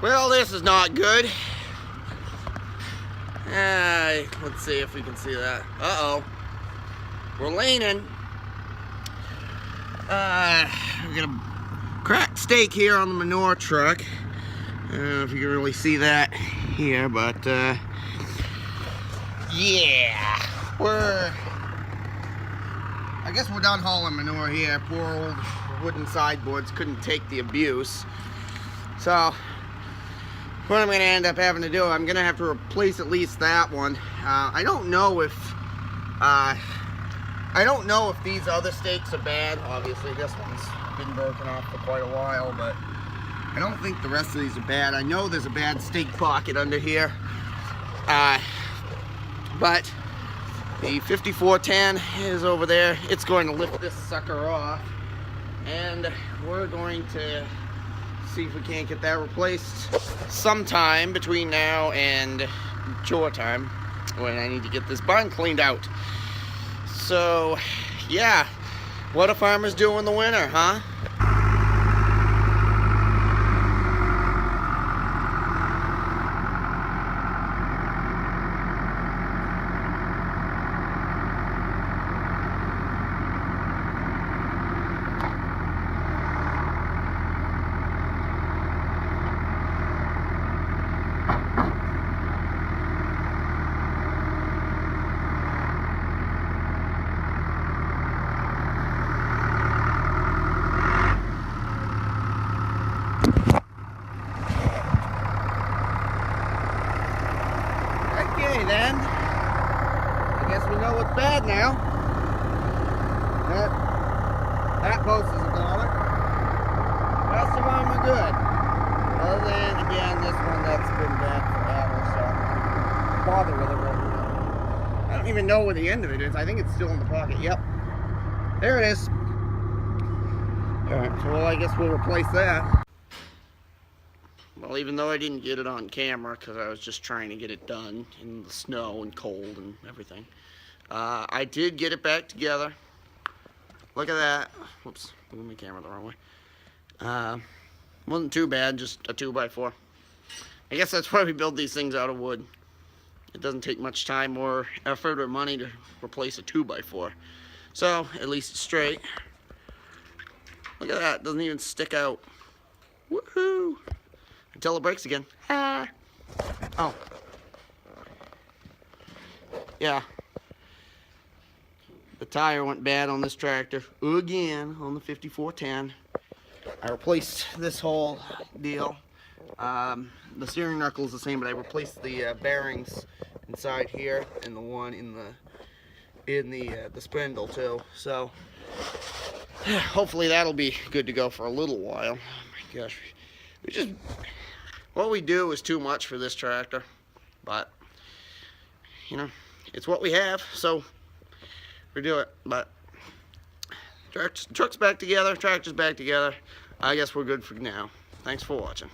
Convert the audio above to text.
Well, this is not good. Let's see if we can see that. Uh-oh. We're leaning. We got a cracked stake here on the manure truck. I don't know if you can really see that here, but yeah. I guess we're done hauling manure here. Poor old wooden sideboards couldn't take the abuse. So what I'm going to end up having to do, I'm going to have to replace at least that one. I don't know if these other stakes are bad. Obviously, this one's been broken off for quite a while, but I don't think the rest of these are bad. I know there's a bad stake pocket under here, but the 5410 is over there. It's going to lift this sucker off, and we're going to see if we can't get that replaced sometime between now and chore time, when I need to get this barn cleaned out. So yeah, what do farmers do in the winter, huh? Okay then, I guess we know what's bad now. That post is a goner. The rest of them are good. Other than, again, this one that's been bad forever, so bother with it right now. I don't even know where the end of it is. I think it's still in the pocket. Yep. There it is. Alright, so well, I guess we'll replace that. Well, even though I didn't get it on camera because I was just trying to get it done in the snow and cold and everything, I did get it back together. Look at that. Whoops, moving my camera the wrong way. Wasn't too bad, just a 2x4. I guess that's why we build these things out of wood. It doesn't take much time or effort or money to replace a 2x4. So, at least it's straight. Look at that, it doesn't even stick out. Woohoo! Until it breaks again. Ah. Oh. Yeah. The tire went bad on this tractor again on the 5410. I replaced this whole deal. The steering knuckle is the same, but I replaced the bearings inside here and the one in the spindle too. So hopefully that'll be good to go for a little while. Oh my gosh. What we do is too much for this tractor, but you know, it's what we have, so we do it. But truck's back together, tractor's back together. I guess we're good for now. Thanks for watching.